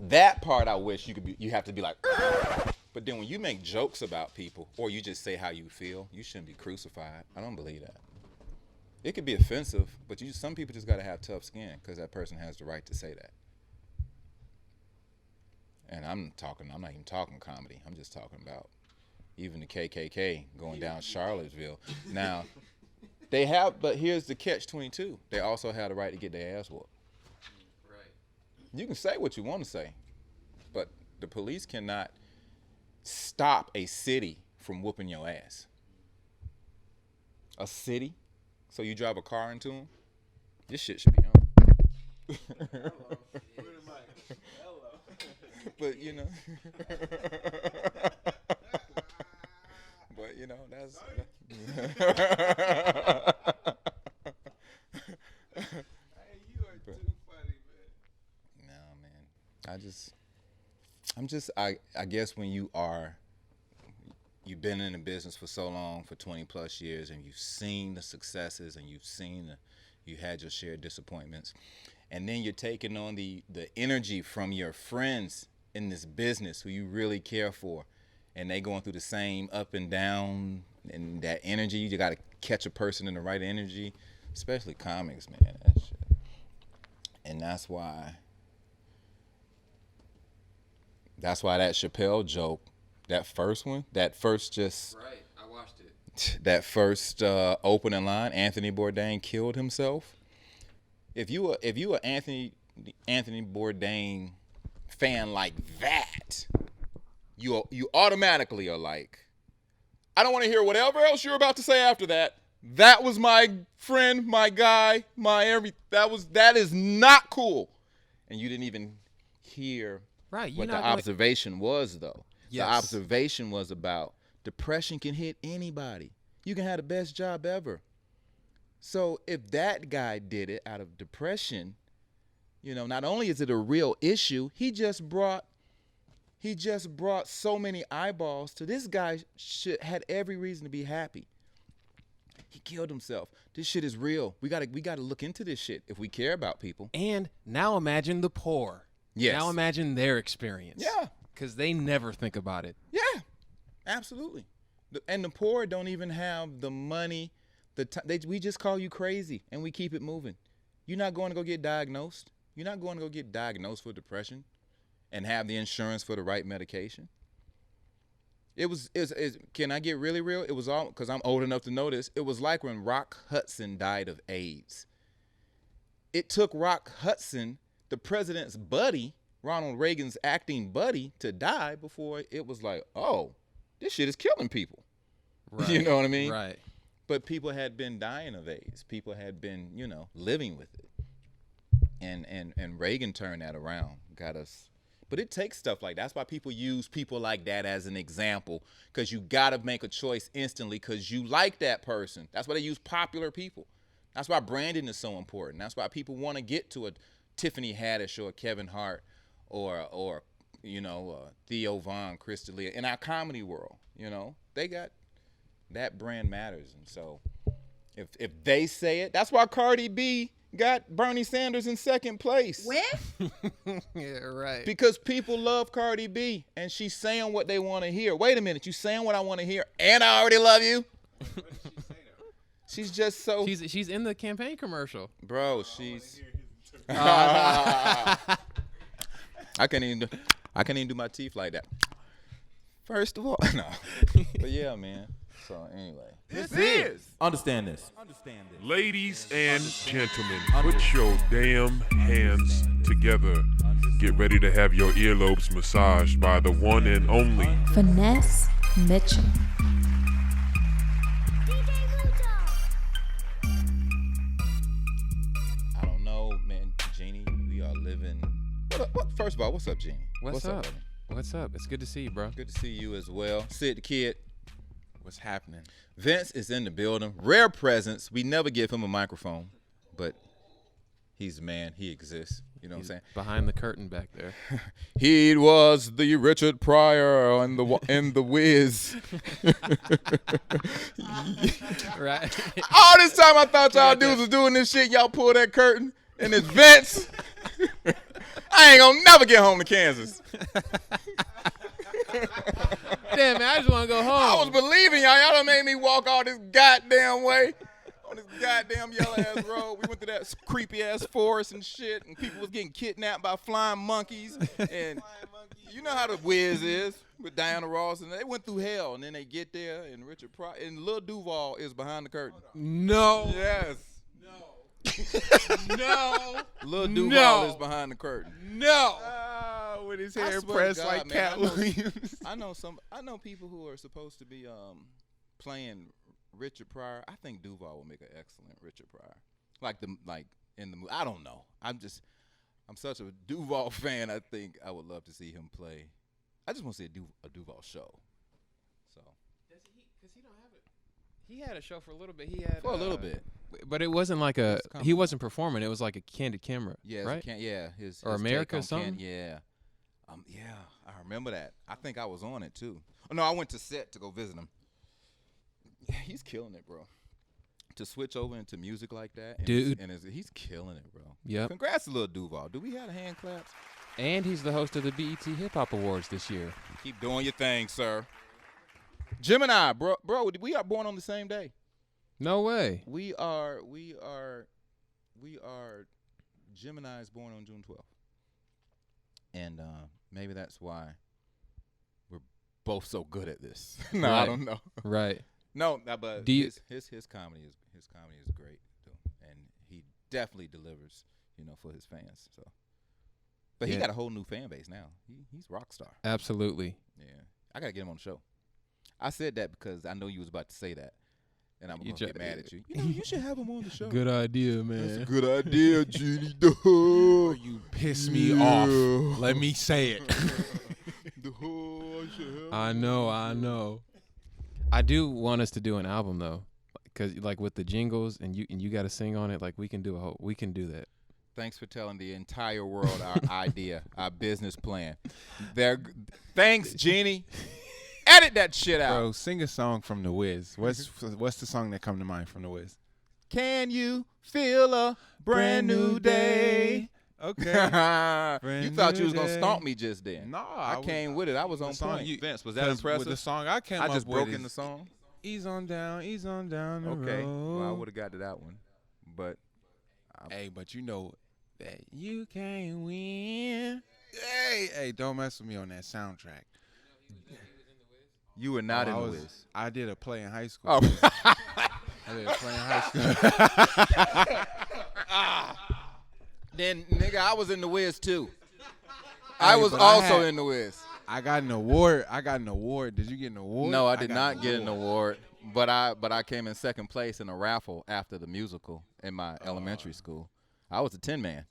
That part I wish you have to be like, but then when you make jokes about people or you just say how you feel, you shouldn't be crucified. I don't believe that. It could be offensive, but some people just got to have tough skin because that person has the right to say that. And I'm not even talking comedy. I'm just talking about even the KKK going down Charlottesville. Now, but here's the catch-22. They also have the right to get their ass whooped. You can say what you want to say, but the police cannot stop a city from whooping your ass. A city? So you drive a car into them? This shit should be on. But, that's... I guess when you've been in the business for so long, for 20 plus years, and you've seen the successes and you had your share of disappointments, and then you're taking on the energy from your friends in this business who you really care for, and they going through the same up and down, and that energy, you got to catch a person in the right energy, especially comics, man, that shit. And that's why that Chappelle joke, that first one, right, I watched it. That first opening line, Anthony Bourdain killed himself. If you were Anthony Bourdain fan like that, you automatically are like, I don't want to hear whatever else you're about to say after that. That was my friend, my guy, that is not cool. And you didn't even hear what the observation was, though. Yes. The observation was about depression can hit anybody. You can have the best job ever. So if that guy did it out of depression, not only is it a real issue, he just brought so many eyeballs to this guy. Had every reason to be happy. He killed himself. This shit is real. We gotta look into this shit if we care about people. And now imagine the poor. Yes. Now imagine their experience. Yeah. Because they never think about it. Yeah, absolutely. And the poor don't even have the money. We just call you crazy and we keep it moving. You're not going to go get diagnosed. You're not going to go get diagnosed for depression and have the insurance for the right medication. Can I get really real? It was all, because I'm old enough to know this, it was like when Rock Hudson died of AIDS. It took Rock Hudson, the president's buddy, Ronald Reagan's acting buddy, to die before it was like, oh, this shit is killing people. Right. You know what I mean? Right. But people had been dying of AIDS. People had been, living with it. And Reagan turned that around, got us. But it takes stuff like that. That's why people use people like that as an example, because you got to make a choice instantly because you like that person. That's why they use popular people. That's why branding is so important. That's why people want to get to a Tiffany Haddish or a Kevin Hart or Theo Von, Chris D'Elia. In our comedy world, they got that brand matters. And so if they say it, that's why Cardi B got Bernie Sanders in second place. When? Yeah, right. Because people love Cardi B, and she's saying what they want to hear. Wait a minute, you saying what I want to hear, and I already love you? She's just so... She's in the campaign commercial. Bro, she's... I can't even do my teeth like that. First of all, no. But yeah, man. So anyway. This is Understand this. Ladies and gentlemen, put your damn hands together. Get ready to have your earlobes massaged by the one and only Finesse Mitchell. I don't know, man. Jeannie, we are living... First of all, what's up, Jeannie? What's up? What's up? It's good to see you, bro. Good to see you as well. Sid the Kid. What's happening? Vince is in the building. Rare presence. We never give him a microphone, but he's the man. He exists. You know what I'm saying? Behind the curtain back there. He was the Richard Pryor and the Wiz. Right. All this time I thought y'all dudes was doing this shit. Y'all pull that curtain, and it's Vince. I ain't gonna never get home to Kansas. Damn, man, I just want to go home. I was believing y'all. Y'all done made me walk all this goddamn way. On this goddamn yellow-ass road. We went to that creepy-ass forest and shit, and people was getting kidnapped by flying monkeys. And you know how the Wiz is with Diana Ross, and they went through hell, and then they get there, and Richard Pryor, and Lil Duval is behind the curtain. No. Yes. No. Lil Duval is behind the curtain. No. With his I hair swear to pressed God, like man, Cat Williams. I know people who are supposed to be playing Richard Pryor. I think Duval will make an excellent Richard Pryor. Like in the movie. I don't know. I'm such a Duval fan. I think I would love to see him play. I just want to see a Duval show. So. Does he? Because he don't have it. He had a show for a little bit. He had For a little bit. But it wasn't like he wasn't performing. It was like a candid camera. Yeah, right? His or America or something. Yeah. Yeah, I remember that. I think I was on it too. Oh, no, I went to set to go visit him. Yeah, he's killing it, bro. To switch over into music like that, and dude, he's killing it, bro. Yep. Congrats to Lil Duval. Do we have a hand claps? And he's the host of the BET Hip Hop Awards this year. Keep doing your thing, sir. Gemini, bro, we are born on the same day. No way. We are Gemini's born on June 12th. And maybe that's why we're both so good at this. No, right. I don't know. Right. No, but his comedy is great, and he definitely delivers, for his fans. So, but he got a whole new fan base now. He's rock star. Absolutely. Yeah, I gotta get him on the show. I said that because I know you was about to say that, and I'm gonna get mad at you. You should have him on the show. Good idea, man. That's a good idea, Genie. You piss me off. Let me say it. I know. I do want us to do an album though, because like with the jingles and you got to sing on it. Like we can do that. Thanks for telling the entire world our idea, our business plan. Thanks, Genie. Edit that shit out. Bro, sing a song from The Wiz. What's the song that come to mind from The Wiz? Can you feel a brand new day? Okay. You thought you was going to stomp me just then. No, I came with it. I was on point. Vince, was that impressive? With the song I came I up just with broke in the song? Ease on down the okay. road. Well, I would have got to that one. But. Hey, but you know that you can't win. Hey, don't mess with me on that soundtrack. You were not in The Wiz. I did a play in high school. Oh. I did a play in high school. Then, nigga, I was in The Wiz, too. I was also in The Wiz. I got an award. Did you get an award? No, I did not get an award. But I came in second place in a raffle after the musical in my elementary school. I was a 10-man.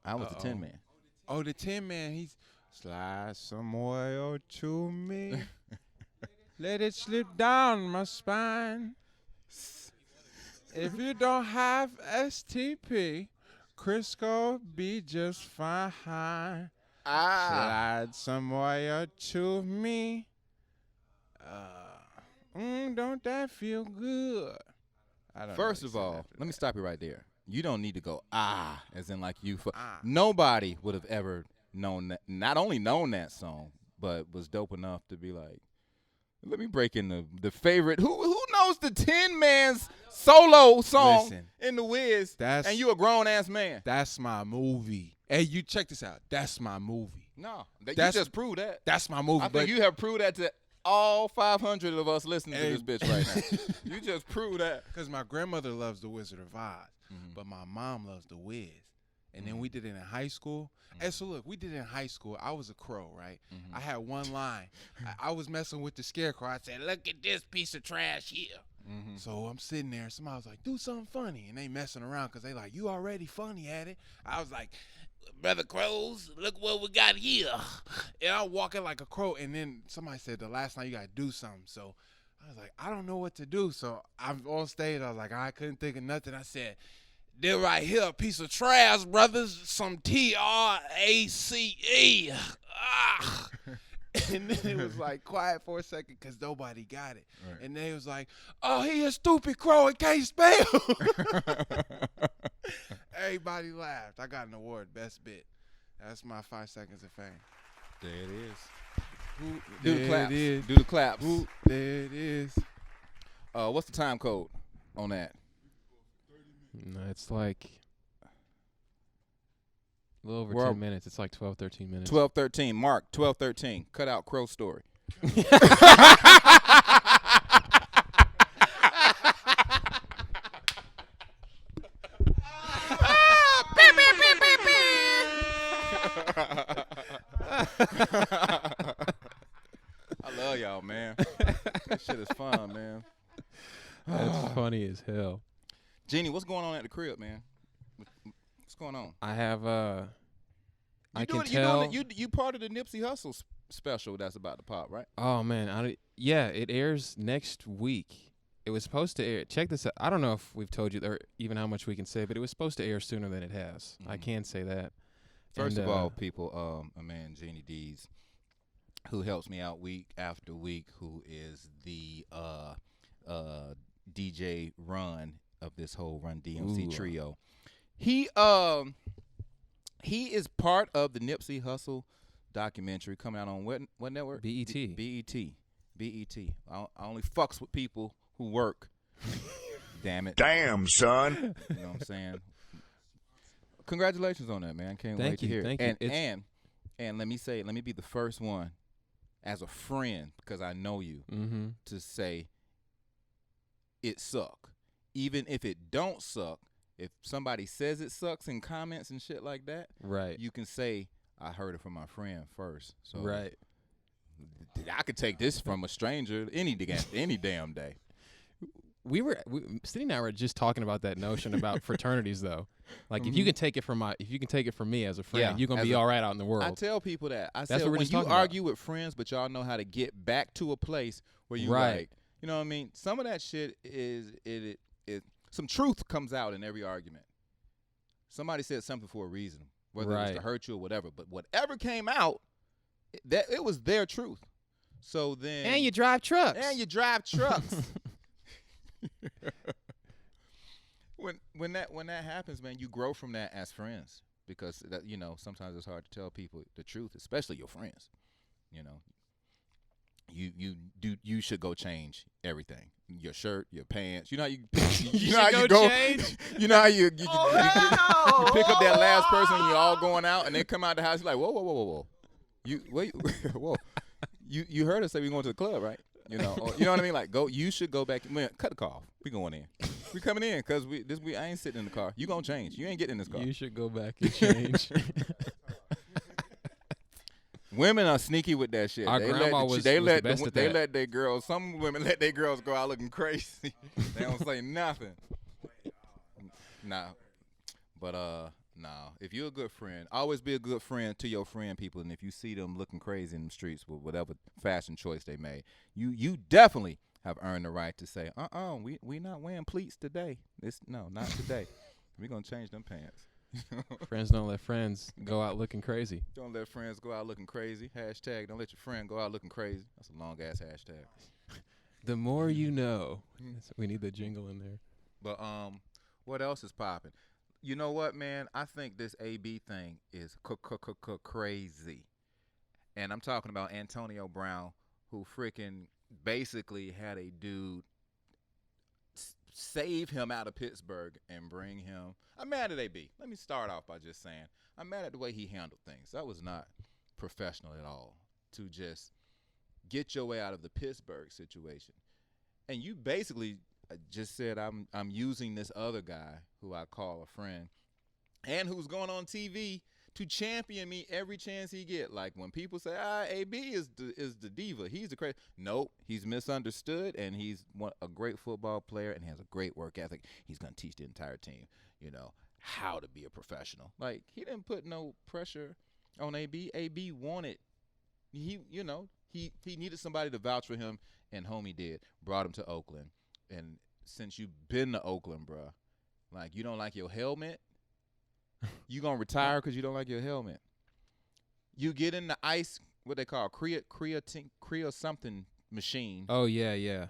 I was a 10-man. Oh, the 10-man. He's slide some oil to me. Let it slip down my spine. If you don't have STP, Crisco be just fine. Slide some oil to me. Don't that feel good? First of all, let me stop you right there. You don't need to go, as in like you. Nobody would have ever known that, not only known that song, but was dope enough to be like, let me break in the favorite. Who knows the 10-man's solo song in The Wiz, and you a grown-ass man? That's my movie. Hey, you check this out. That's my movie. No, you just proved that. That's my movie. I think you have proved that to all 500 of us listening to this bitch right now. You just proved that. Because my grandmother loves The Wizard of Oz, but my mom loves The Wiz. And then we did it in high school. And so, look, we did it in high school. I was a crow, right? I had one line. I was messing with the scarecrow. I said, look at this piece of trash here. So I'm sitting there. Somebody was like, do something funny. And they messing around because they like, you already funny at it. I was like, Brother Crows, look what we got here. And I'm walking like a crow. And then somebody said, the last night you got to do something. So I was like, I don't know what to do. So I'm on stage. I was like, I couldn't think of nothing. I said, this right here, a piece of trash, brothers. Some TRACE. And then it was like quiet for a second because nobody got it. Right. And they was like, oh, he a stupid crow and can't spell. Everybody laughed. I got an award, best bit. That's my 5 seconds of fame. There it is. There Do the claps. it is. Do the claps. There it is. What's the time code on that? No, it's like a little over Well, 10 minutes. It's like 12, 13 minutes. 12:13. Mark 12:13. Cut out Crow story. I love y'all, man. That shit is fun, man. That's funny as hell. Jeannie, what's going on at the crib, man? What's going on? I have I can You tell. you part of the Nipsey Hussle special that's about to pop, right? Oh man, yeah, it airs next week. It was supposed to air. Check this out. I don't know if we've told you or even how much we can say, but it was supposed to air sooner than it has. I can say that. First And, of all, people, a man, Jeannie D's, who helps me out week after week, who is the DJ Run of this whole Run DMC trio. He is part of the Nipsey Hussle documentary coming out on what network? BET. BET. I only fucks with people who work. Damn it. Damn, son. You know what I'm saying? Congratulations on that, man. Can't wait to hear it. Thank you. And let me be the first one as a friend, because I know you, to say it suck. Even if it don't suck, if somebody says it sucks in comments and shit like that, Right. you can say, I heard it from my friend first. So Right. I could take this from a stranger any damn day. Cindy and I were just talking about that notion about fraternities, though. Like, if you can take it from me as a friend, Yeah, you're gonna be all right out in the world. I tell people that. I That's said what we're when just you talking about. argue with friends, but y'all know how to get back to a place where you Right. like, you know what I mean? Some of that shit is some truth comes out in every argument. Somebody said something for a reason, whether it was Right. to hurt you or whatever. But whatever came out, it was their truth. So then, And you drive trucks. When that happens, man, you grow from that as friends, because that, you know, sometimes it's hard to tell people the truth, especially your friends. You know, you should go change everything. Your shirt, your pants. You know how you you know how you go change. You know how you pick up that last person and you're all going out, and they come out the house, you're like, whoa. You heard us say we going to the club, right? You know, or, you know what I mean? Like, you should go back. Man, cut the car off. We going in. We coming in because I ain't sitting in the car. You gonna change. You ain't getting in this car. You should go back and change. Women are sneaky with that shit. Our grandma was the best at They that. let their girls. Some women let their girls go out looking crazy. They don't say nothing. Nah, but nah. If you're a good friend, always be a good friend to your friend people. And if you see them looking crazy in the streets with whatever fashion choice they made, you definitely have earned the right to say, we not wearing pleats today. Not today. We gonna change them pants. Friends don't let friends go out looking crazy. Don't let friends go out looking crazy. Hashtag don't let your friend go out looking crazy. That's a long ass hashtag. The more you know. We need the jingle in there. But what else is popping? You know what, man? I think this AB thing is crazy. And I'm talking about Antonio Brown, who freaking basically had a dude save him out of Pittsburgh and bring him. I'm mad at AB. Let me start off by just saying I'm mad at the way he handled things. That was not professional at all, to just get your way out of the Pittsburgh situation. And you basically just said I'm using this other guy who I call a friend and who's going on TV to champion me every chance he get. Like when people say, AB is the diva, he's the crazy. Nope, he's misunderstood, and he's a great football player and has a great work ethic. He's gonna teach the entire team, you know, how to be a professional. Like, he didn't put no pressure on AB. AB wanted, he needed somebody to vouch for him, and homie did. Brought him to Oakland, and since you've been to Oakland, bruh, like, you don't like your helmet. You gonna retire because you don't like your helmet. You get in the ice what they call cryo something machine. Oh yeah.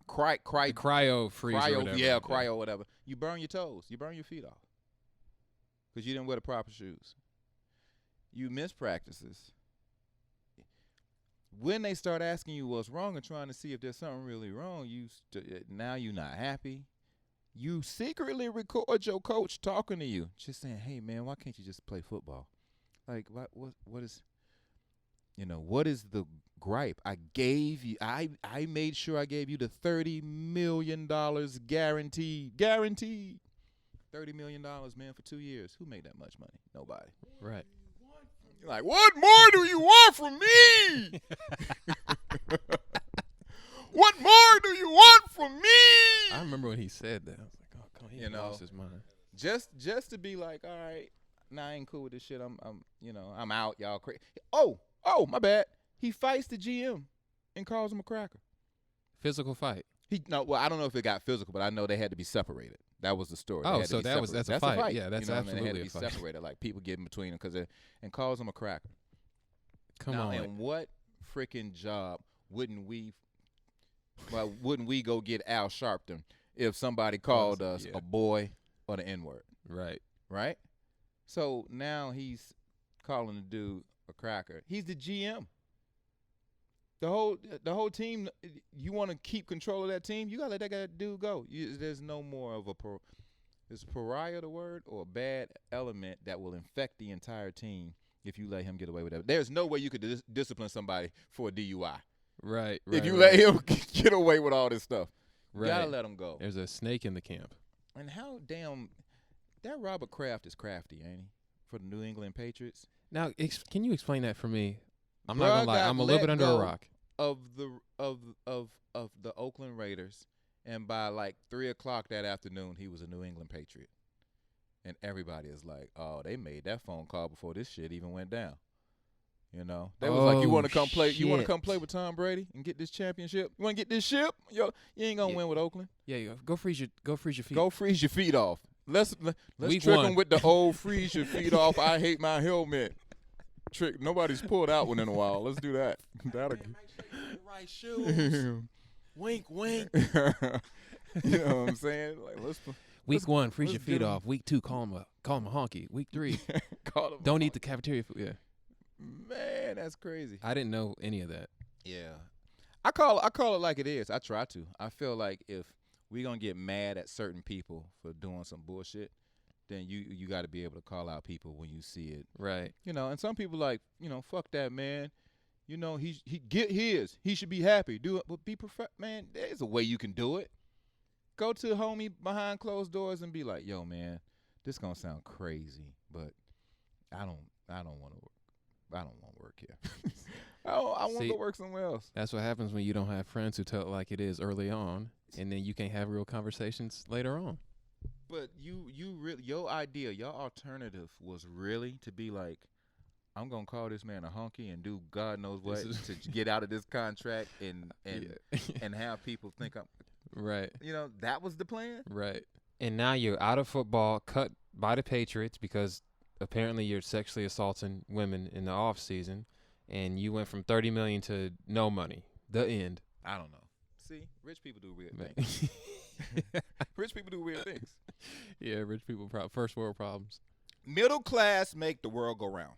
Cryo freeze. Or whatever. Yeah, cryo whatever. You burn your toes. You burn your feet off because you didn't wear the proper shoes. You miss practices. When they start asking you what's wrong and trying to see if there's something really wrong, now you're not happy. You secretly record your coach talking to you, just saying, "Hey man, why can't you just play football? Like what is, what is the gripe? I gave you, I made sure I gave you the $30 million guaranteed. $30 million, man, for 2 years. Who made that much money? Nobody. Right. You're like, what more do you want from me? What more do you want from me? I remember when he said that. I was like, oh, come on, he lost his mind. Just to be like, all right, nah, I ain't cool with this shit. I'm out, y'all crazy. Oh, my bad. He fights the GM and calls him a cracker. Physical fight. Well, I don't know if it got physical, but I know they had to be separated. That was the story. Oh, so that's a fight. Yeah, that's absolutely they had to be a fight. separated. Like people get in between them and calls him a cracker. Come on. And what freaking job wouldn't we go get Al Sharpton if somebody called us a boy or the N-word? Right? So now he's calling the dude a cracker. He's the GM. The whole team, you want to keep control of that team, you got to let that dude go. There's no more of is pariah the word, or a bad element that will infect the entire team if you let him get away with that. There's no way you could discipline somebody for a DUI. Right. If you let him get away with all this stuff. Right. You got to let him go. There's a snake in the camp. And how damn – that Robert Kraft is crafty, ain't he, for the New England Patriots? Now, can you explain that for me? I'm not gonna lie. I'm a little bit under a rock. Of the Oakland Raiders, and by like 3:00 that afternoon, he was a New England Patriot, and everybody is like, "Oh, they made that phone call before this shit even went down." They was like, "You want to come play? You want to come play with Tom Brady and get this championship? You want to get this ship? Yo, you ain't gonna win with Oakland. Yeah, go freeze your feet. Go freeze your feet off. Let's Week trick 1. them with the old freeze your feet off. I hate my helmet trick. Nobody's pulled out one in a while. Let's do that. That'll Make sure you wear the right shoes. Wink, wink. You know what I'm saying? Like Week 1, freeze your feet off. Week 2, call him a honky. Week 3, don't eat the cafeteria food. Yeah. Man, that's crazy. I didn't know any of that. Yeah. I call it like it is. I try to. I feel like if we're going to get mad at certain people for doing some bullshit, then you got to be able to call out people when you see it. Right. And some people like, fuck that, man. He get his. He should be happy. Do it, but be man, there's a way you can do it. Go to homie behind closed doors and be like, "Yo, man, this going to sound crazy, but I don't want to work. I don't want to work here. I want to go work somewhere else." That's what happens when you don't have friends who tell it like it is early on, and then you can't have real conversations later on. But you really, your idea, your alternative was really to be like, I'm gonna call this man a honky and do God knows what to get out of this contract and have people think I'm right. That was the plan. Right. And now you're out of football, cut by the Patriots because apparently you're sexually assaulting women in the off season, and you went from $30 million to no money. The end. I don't know. See, rich people do weird things. Rich people do weird things. Yeah, rich people first world problems. Middle class make the world go round.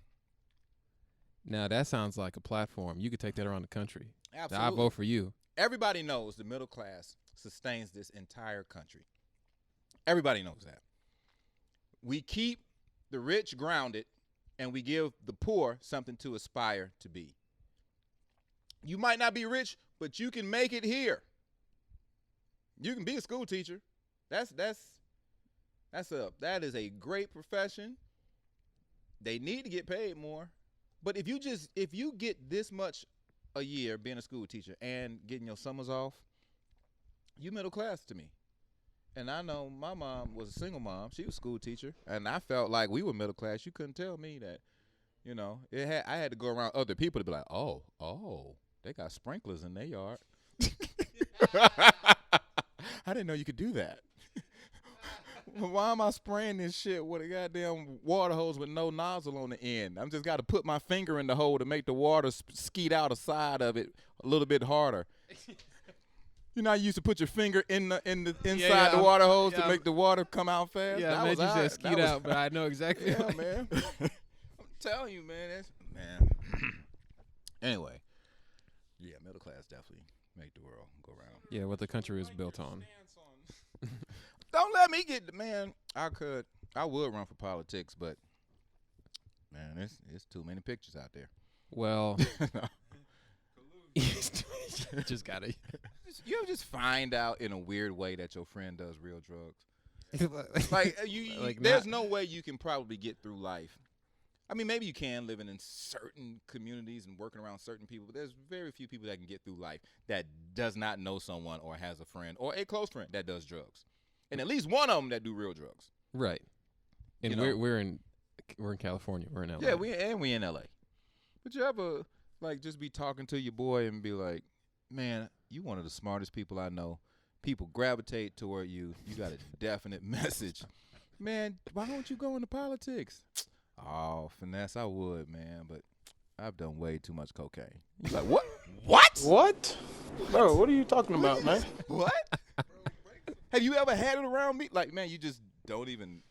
Now that sounds like a platform. You could take that around the country. Absolutely. I vote for you. Everybody knows the middle class sustains this entire country. Everybody knows that. We keep the rich grounded, and we give the poor something to aspire to be. You might not be rich, but you can make it here. You can be a school teacher. That is a great profession. They need to get paid more. But if you get this much a year being a school teacher and getting your summers off, you middle class to me. And I know my mom was a single mom. She was a school teacher, and I felt like we were middle class. You couldn't tell me that, I had to go around other people to be like, oh, they got sprinklers in their yard. I didn't know you could do that. Why am I spraying this shit with a goddamn water hose with no nozzle on the end? I'm just got to put my finger in the hole to make the water skeet out the side of it a little bit harder. You know, how you used to put your finger in the inside the water hose to make the water come out fast. Yeah, I meant you said skeet out, but I know exactly. Yeah, man. I'm telling you, man. Man. Anyway, yeah, middle class definitely make the world go round. Yeah, what the country is built on. Don't let me get man. I would run for politics, but man, it's too many pictures out there. Well, just gotta. You ever just find out in a weird way that your friend does real drugs? Like there's no way you can probably get through life. I mean, maybe you can living in certain communities and working around certain people, but there's very few people that can get through life that does not know someone or has a friend or a close friend that does drugs, and at least one of them that do real drugs. Right. And we're in California. We're in LA. Yeah, we in LA. But you ever like just be talking to your boy and be like, man, you one of the smartest people I know. People gravitate toward you. You got a definite message. Man, why don't you go into politics? Oh, Finesse, I would, man, but I've done way too much cocaine. You like, what? What? What? Bro, what are you talking about, man? What? Have you ever had it around me? Like, man, you just don't even.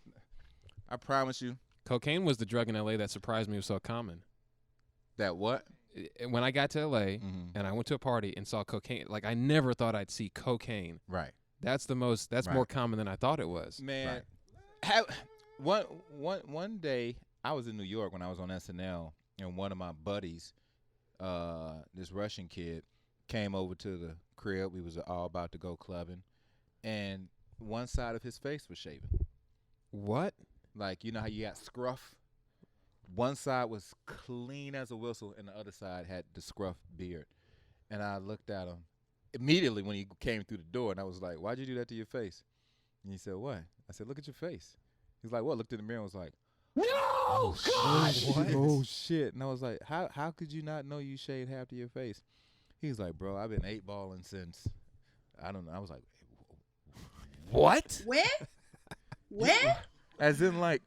I promise you. Cocaine was the drug in LA that surprised me. It was so common. That what? When I got to LA and I went to a party and saw cocaine, like I never thought I'd see cocaine. Right. That's more common than I thought it was. Man, one day I was in New York when I was on SNL, and one of my buddies, this Russian kid, came over to the crib. We was all about to go clubbing, and one side of his face was shaven. What? Like, you know how you got scruff? One side was clean as a whistle, and the other side had the scruff beard. And I looked at him immediately when he came through the door, and I was like, why'd you do that to your face? And he said, what? I said, look at your face. He's like, what? Looked in the mirror and was like, no, God! What? Oh, shit. And I was like, how could you not know you shaved half of your face? He's like, bro, I've been 8-balling since, I don't know. I was like, what? Where? As in, like,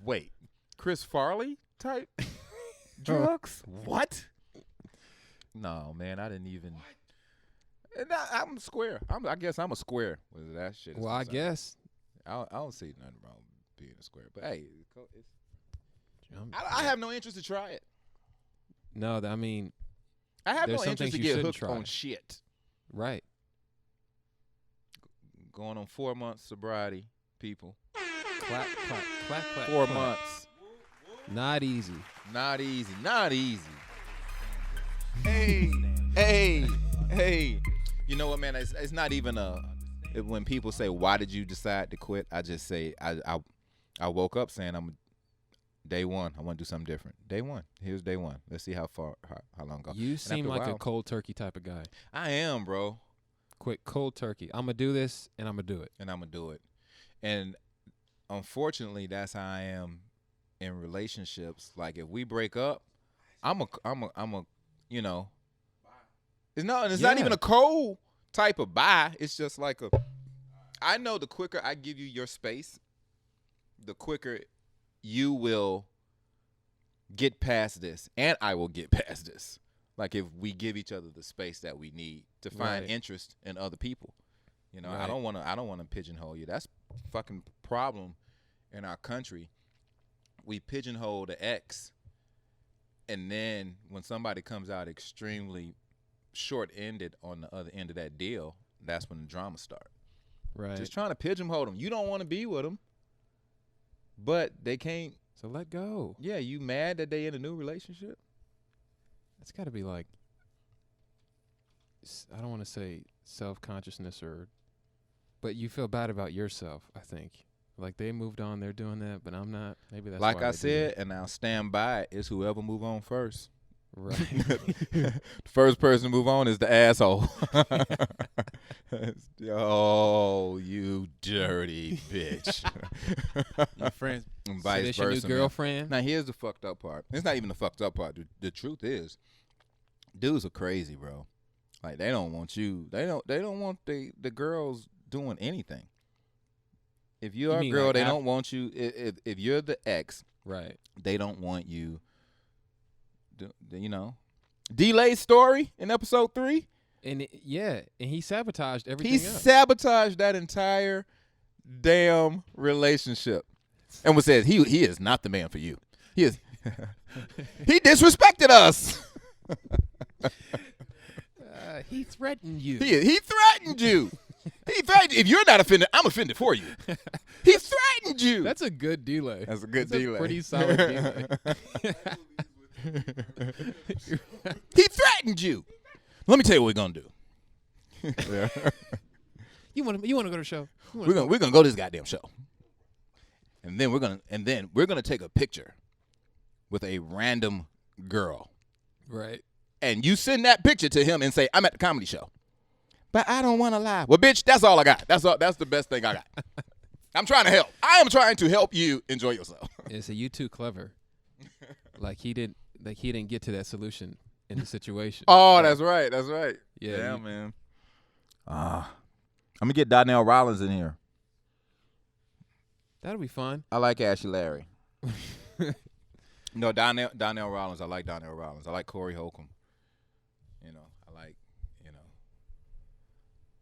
wait, Chris Farley type drugs? What? No, man, I didn't even. And I'm square. I guess I'm a square with that shit. Well, I guess. I don't see nothing wrong with being a square. But, hey, I have no interest to try it. No, I mean. I have no interest to get hooked on shit. Right. Going on 4 months sobriety, people. Clap, clap, clap, clap. 4 clap. months. Not easy. Not easy. Not easy. Hey. You know what, man? It's not even when people say, why did you decide to quit? I just say, I woke up saying, day one, I want to do something different. Day one. Here's day one. Let's see how long ago. You seem like a cold turkey type of guy. I am, bro. Quick, cold turkey. I'm going to do this, and I'm going to do it. And unfortunately, that's how I am in relationships. Like, if we break up, I'm a you know. It's not even a cold type of bye. It's just like I know the quicker I give you your space, the quicker you will get past this, and I will get past this. Like, if we give each other the space that we need to find interest in other people. You know, right. I don't want to pigeonhole you. That's fucking problem in our country. We pigeonhole the ex, and then when somebody comes out extremely short-ended on the other end of that deal, that's when the drama starts. Right. Just trying to pigeonhole them. You don't want to be with them, but they can't. So let go. Yeah, you mad that they in a new relationship? It's got to be like, I don't want to say self-consciousness but you feel bad about yourself, I think. Like, they moved on, they're doing that, but I'm not. Maybe that's like why I said, and I'll stand by it, is whoever move on first. Right. The first person to move on is the asshole. Oh, you dirty bitch. Your friends. And vice this versa, your new girlfriend? Now, here's the fucked up part. It's not even the fucked up part. The truth is, dudes are crazy, bro. Like, they don't want you. They don't want the girls doing anything. If you are a mean girl, like they don't want you. If you're the ex, Right. they don't want you. You know, Delay's story in episode 3. And and he sabotaged everything. He sabotaged that entire damn relationship, and said he is not the man for you. He is. He disrespected us. He threatened you. He threatened you. He threatened. If you're not offended, I'm offended for you. He threatened you. That's a good delay. That's a good That's delay. A pretty solid delay. He threatened you. Let me tell you what we're gonna do. You want to go to the show? We're gonna go to this goddamn show, and then we're gonna take a picture with a random girl, Right. and you send that picture to him and say, "I'm at the comedy show, but I don't want to lie." Well, bitch, that's all I got. That's the best thing I got. I'm trying to help. I am trying to help you enjoy yourself. Yeah, so you too clever. He didn't get to that solution in the situation. Oh, that's right. That's right. Yeah, man. I'm gonna get Donnell Rollins in here. That'll be fun. I like Ashley Larry. No, Donnell Rollins. I like Donnell Rollins. I like Corey Holcomb.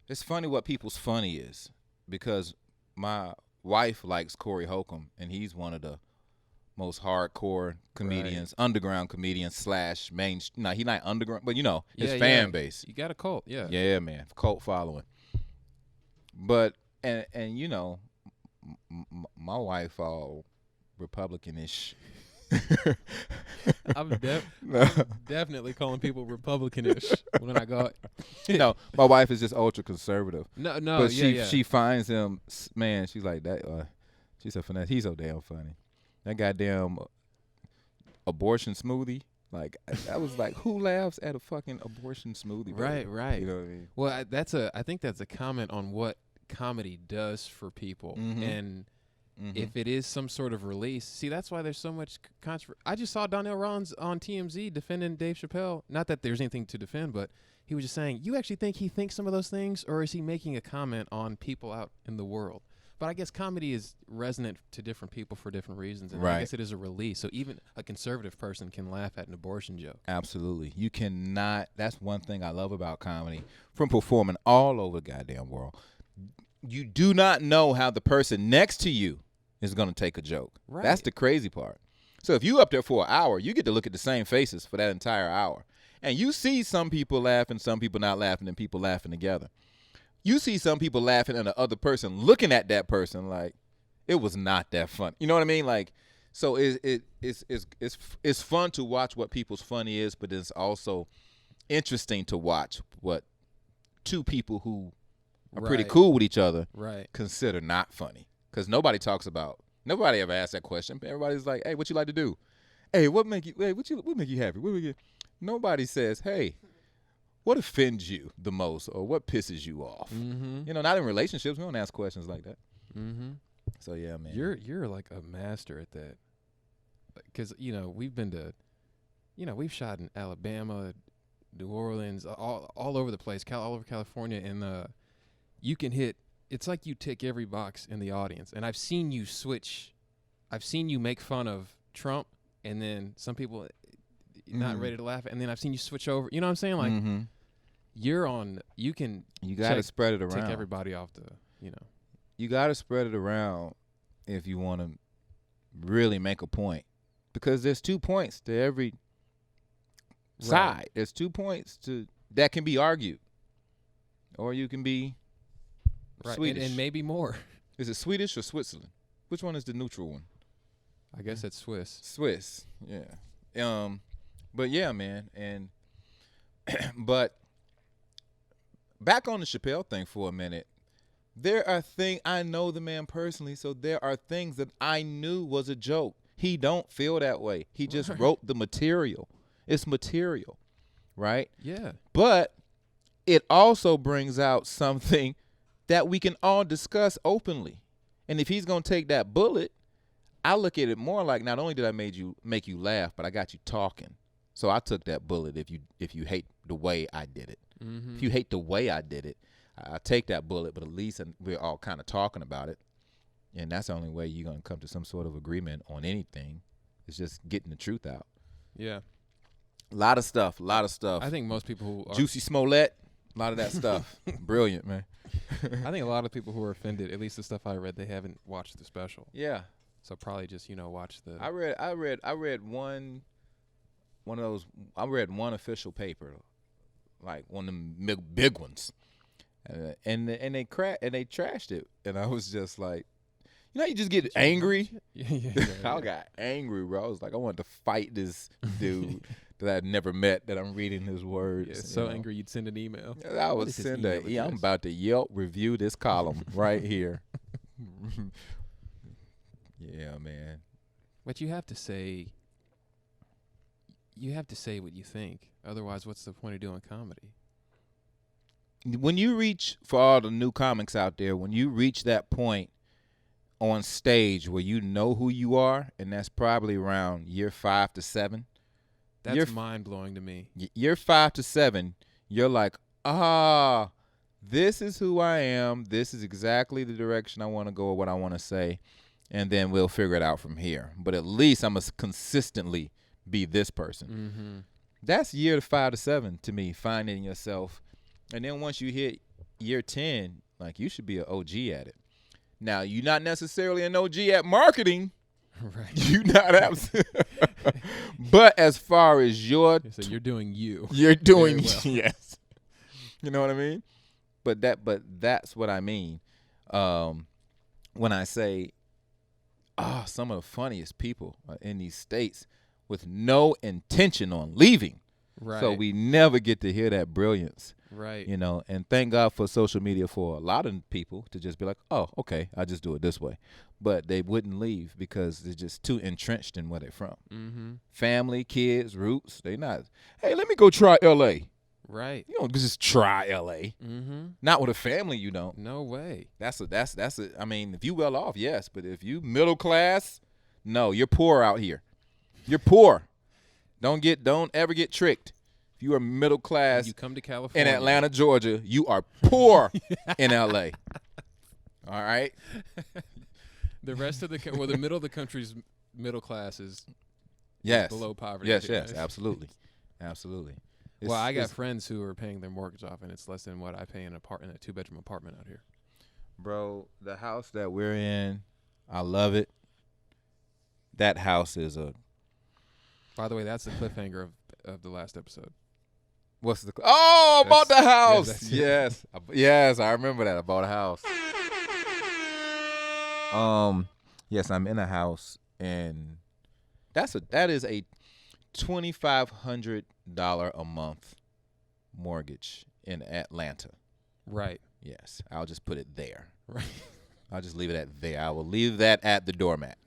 It's funny what people's funny is, because my wife likes Corey Holcomb, and he's one of the most hardcore comedians, underground comedians / main. No, he's not underground, but his fan base. You got a cult, yeah. Yeah, man, cult following. But and my wife all Republican-ish. I'm definitely calling people Republican-ish when I go. No, my wife is just ultra conservative. No, but she finds him, man. She's like that. She said, "Finesse, he's so damn funny." That goddamn abortion smoothie. Like, I was like, who laughs at a fucking abortion smoothie? Right, right. You know what I mean? Well, I think that's a comment on what comedy does for people, and. If it is some sort of release, see, that's why there's so much controversy. I just saw Donnell Rollins on TMZ defending Dave Chappelle. Not that there's anything to defend, but he was just saying, you actually think he thinks some of those things, or is he making a comment on people out in the world? But I guess comedy is resonant to different people for different reasons, and I guess it is a release. So even a conservative person can laugh at an abortion joke. Absolutely. You cannot. That's one thing I love about comedy, from performing all over the goddamn world. You do not know how the person next to you is going to take a joke. Right. That's the crazy part. So if you up there for an hour, you get to look at the same faces for that entire hour. And you see some people laughing, some people not laughing, and people laughing together. You see some people laughing and the other person looking at that person like it was not that fun. You know what I mean? Like, so it's fun to watch what people's funny is, but it's also interesting to watch what two people who are pretty cool with each other consider not funny. Because nobody ever asks that question. Everybody's like, "Hey, what you like to do? Hey, what make you happy? Nobody says, "Hey, what offends you the most, or what pisses you off?" Not in relationships. We don't ask questions like that. So yeah, man, you're like a master at that. Because we've been to, we've shot in Alabama, New Orleans, all over the place, all over California, and you can hit. It's like you tick every box in the audience. And I've seen you switch. I've seen you make fun of Trump, and then some people not ready to laugh. And then I've seen you switch over. You know what I'm saying? Like, you're on. You got to spread it around. Take everybody off the, You got to spread it around if you want to really make a point. Because there's 2 points to every side. There's 2 points that can be argued. Or you can be Swedish. And maybe more. Is it Swedish or Switzerland? Which one is the neutral one? I guess it's Swiss. Swiss, yeah. But yeah, man, and but back on the Chappelle thing for a minute. There are things, I know the man personally, so there are things that I knew was a joke. He don't feel that way. He just wrote the material. It's material, right? Yeah. But it also brings out something that we can all discuss openly. And if he's going to take that bullet, I look at it more like, not only did I make you laugh, but I got you talking. So I took that bullet if you hate the way I did it. If you hate the way I did it, I take that bullet, but at least we're all kind of talking about it. And that's the only way you're going to come to some sort of agreement on anything. It's just getting the truth out. Yeah. A lot of stuff. I think most people who are Juicy Smollett, a lot of that stuff. Brilliant, man. I think a lot of people who are offended, at least the stuff I read, they haven't watched the special. Yeah. So probably just, watch the I read one of those. I read one official paper, like one of them big ones, and they trashed it, and I was just like, you just get angry. Yeah. I got angry, bro. I was like, I wanted to fight this dude that I'd never met. That I'm reading his words. Yeah, so angry you'd send an email. I would send I'm about to Yelp review this column right here. Yeah, man. But you have to say what you think. Otherwise, what's the point of doing comedy? When you reach, for all the new comics out there, when you reach that point on stage where you know who you are, and that's probably around year 5 to 7. That's mind-blowing to me. Year 5 to 7, you're like, this is who I am. This is exactly the direction I want to go or what I want to say. And then we'll figure it out from here. But at least I must consistently be this person. Mm-hmm. That's year 5 to 7 to me, finding yourself. And then once you hit year 10, like you should be an OG at it. Now, you're not necessarily an OG at marketing. Right. You're not but as far as so you're doing you. You're doing well. Yes. You know what I mean? But that's what I mean. When I say some of the funniest people are in these states with no intention on leaving. Right. So we never get to hear that brilliance. Right. And thank God for social media for a lot of people to just be like, oh, okay, I'll just do it this way. But they wouldn't leave because they're just too entrenched in where they're from. Mm-hmm. Family, kids, roots, they not, hey, let me go try L.A. Right. You don't just try L.A. Mm-hmm. Not with a family, you don't. No way. That's I mean, if you well off, yes. But if you middle class, no, you're poor out here. You're poor. Don't ever get tricked. If you are middle class you come to California. in Atlanta, Georgia, you are poor in L.A. All right? The rest of the middle of the country's middle class is below poverty. Yes, absolutely. Absolutely. Well, I got friends who are paying their mortgage off, and it's less than what I pay in a 2-bedroom apartment out here. Bro, the house that we're in, I love it. That house is a... By the way, that's the cliffhanger of the last episode. What's the... Oh, about the house! Yes. Yes, I remember that. I bought a house. Yes, I'm in a house, and that is a $2,500 a month mortgage in Atlanta. Right. Yes, I'll just put it there. Right. I'll just leave it at there. I will leave that at the doormat.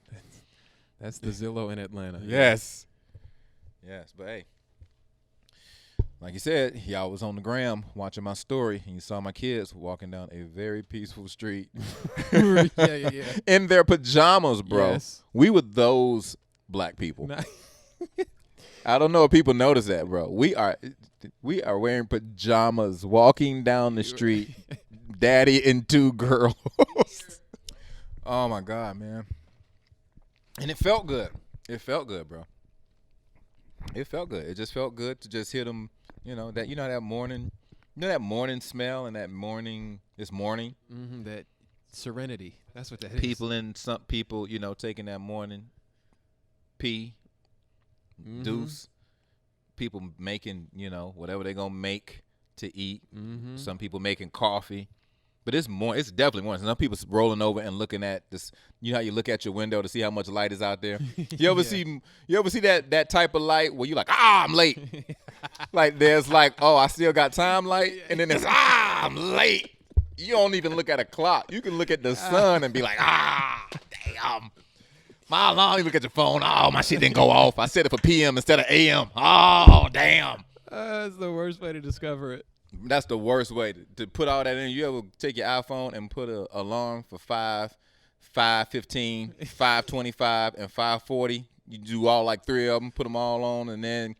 That's the Zillow in Atlanta. Yes. Yes, but hey, like you said, y'all was on the gram watching my story, and you saw my kids walking down a very peaceful street. Yeah. In their pajamas, bro. Yes. We were those black people. I don't know if people notice that, bro. We are wearing pajamas, walking down the street, daddy and 2 girls. Oh my God, man. And it felt good. It felt good, bro. It felt good. It just felt good to just hear them, that morning, that morning smell and that morning, this morning. Mm-hmm, that serenity. That's what that is. Some people, taking that morning pee, deuce. People making, whatever they're going to make to eat. Mm-hmm. Some people making coffee. But it's definitely morning. Some people rolling over and looking at this. You know how you look at your window to see how much light is out there? You ever see that type of light where you like, I'm late. Like there's like, I still got time light. And then there's, I'm late. You don't even look at a clock. You can look at the sun and be like, damn. My alarm, you look at your phone. Oh, my shit didn't go off. I set it for PM instead of AM. Oh, damn. That's the worst way to discover it. That's the worst way to put all that in. You ever take your iPhone and put an alarm for 5:15, 5:25, and 5:40? You do all like 3 of them, put them all on, and then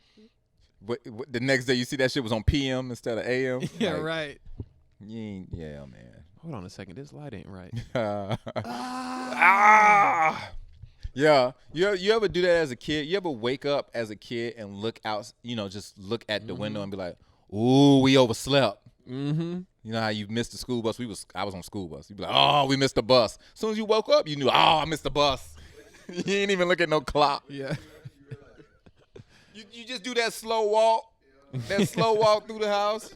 the next day you see that shit was on PM instead of AM. Yeah, like, right. Yeah, man. Hold on a second. This light ain't right. Yeah. You ever do that as a kid? You ever wake up as a kid and look out, just look at the window and be like, ooh, we overslept. Mm-hmm. You know how you missed the school bus? I was on school bus. You'd be like, oh, we missed the bus. As soon as you woke up, you knew, I missed the bus. You ain't even look at no clock. Yeah. You just do that slow walk. That slow walk through the house.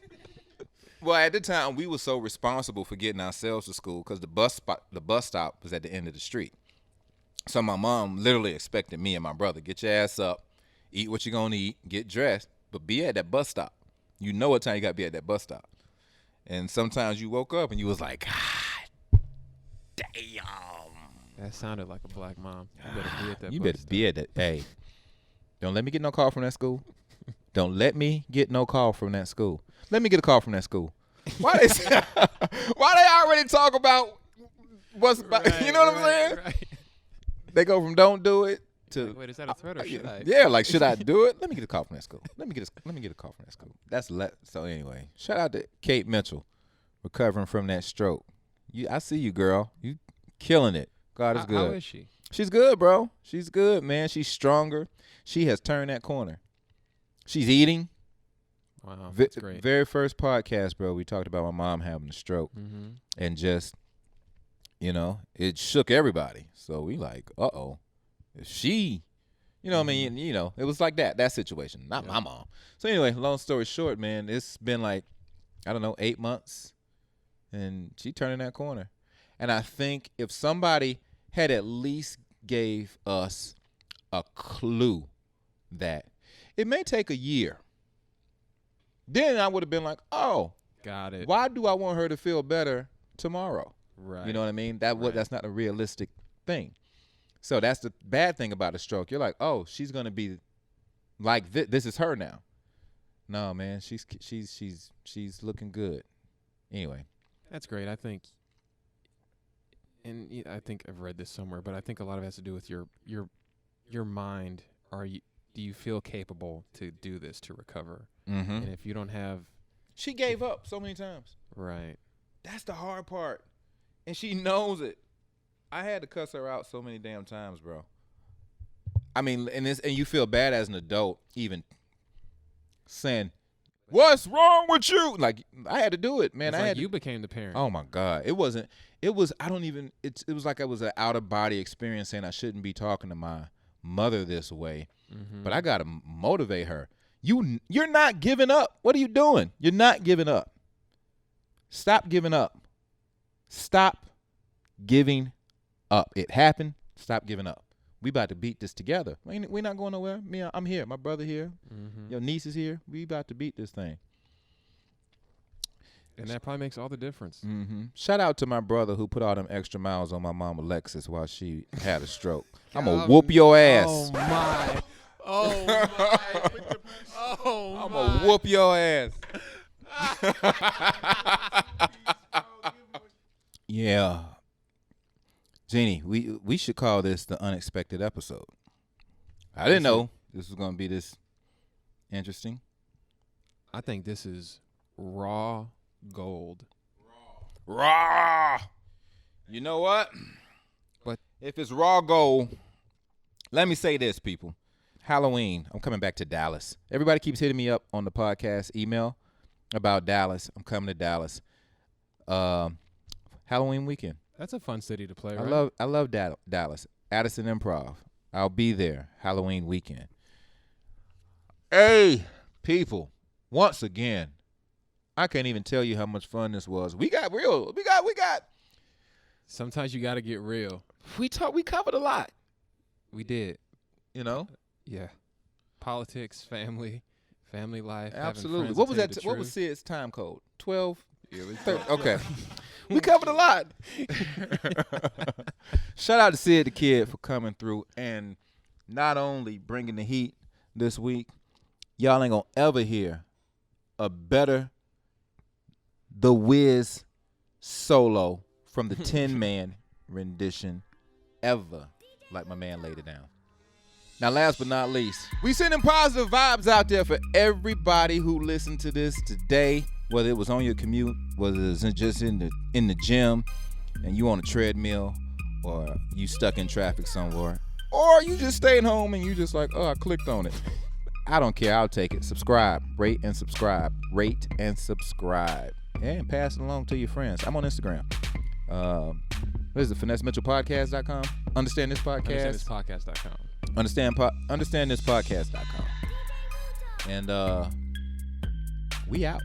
Well, at the time, we were so responsible for getting ourselves to school because the bus stop was at the end of the street. So my mom literally expected me and my brother, get your ass up, eat what you're going to eat, get dressed, but be at that bus stop. You know what time you got to be at that bus stop. And sometimes you woke up and you was like, God damn. That sounded like a black mom. You better be at that. You better be at that. Hey, don't let me get no call from that school. Don't let me get no call from that school. Let me get a call from that school. Why they already talk about what's about, you know what I'm saying? Right. They go from don't do it to Wait, is that a threat or should I? Yeah, like should I do it? Let me get a call from that school. Let me get a call from that school. So anyway, shout out to Kate Mitchell, recovering from that stroke. I see you, girl. You killing it. God is good. How is she? She's good, bro. She's good, man. She's stronger. She has turned that corner. She's eating. Wow, that's great. Very first podcast, bro, we talked about my mom having a stroke. Mm-hmm. And just, it shook everybody. So we like, uh-oh. If she, what I mean? It was like that situation, not my mom. So anyway, long story short, man, it's been like, 8 months. And she turning that corner. And I think if somebody had at least gave us a clue that it may take a year, then I would have been like, oh, got it. Why do I want her to feel better tomorrow? Right. You know what I mean? That's not a realistic thing. So that's the bad thing about a stroke. You're like, oh, she's gonna be like this. This is her now. No, man, she's looking good. Anyway, that's great. I think I've read this somewhere, but I think a lot of it has to do with your mind. Do you feel capable to do this, to recover? Mm-hmm. And if you don't have, she gave up so many times. Right. That's the hard part, and she knows it. I had to cuss her out so many damn times, bro. I mean, and you feel bad as an adult, even saying, "What's wrong with you?" Like I had to do it, man. You became the parent. Oh my God, it was like it was an out of body experience, saying I shouldn't be talking to my mother this way. Mm-hmm. But I gotta motivate her. You're not giving up. What are you doing? You're not giving up. Stop giving up. Stop giving up. It happened. Stop giving up. We about to beat this together. We're not going nowhere. I'm here. My brother here. Mm-hmm. Your niece is here. We about to beat this thing. And that probably makes all the difference. Mm-hmm. Shout out to my brother who put all them extra miles on my mama Lexus while she had a stroke. I'm going to whoop your ass. Oh, my. Oh, my. Oh, I'm going to whoop your ass. Yeah. Jeannie, we should call this the unexpected episode. I didn't know this was going to be this interesting. I think this is raw gold. Raw. You know what? But if it's raw gold, let me say this, people. Halloween, I'm coming back to Dallas. Everybody keeps hitting me up on the podcast email about Dallas. I'm coming to Dallas. Halloween weekend. That's a fun city to play, right? I love Dallas. Addison Improv. I'll be there Halloween weekend. Hey, people, once again, I can't even tell you how much fun this was. We got real. We got. Sometimes you got to get real. We covered a lot. We did. You know? Yeah. Politics, family life. Absolutely. What was that? What was Sid's time code? 12? Yeah, 30. Okay. We covered a lot. Shout out to Sid the Kid for coming through and not only bringing the heat this week, y'all ain't going to ever hear a better The Wiz solo from the 10-man rendition ever, like my man laid it down. Now, last but not least, we sending positive vibes out there for everybody who listened to this today. whether it was on your commute, whether it was just in the gym, and you on a treadmill, or you stuck in traffic somewhere, or you just stayed home and you just like, oh, I clicked on it. I don't care. I'll take it. Subscribe, rate and subscribe, and pass it along to your friends. I'm on Instagram. What is it? FinesseMitchellPodcast.com. Understand this podcast. UnderstandThisPodcast.com. Understand this podcast.com. And we out.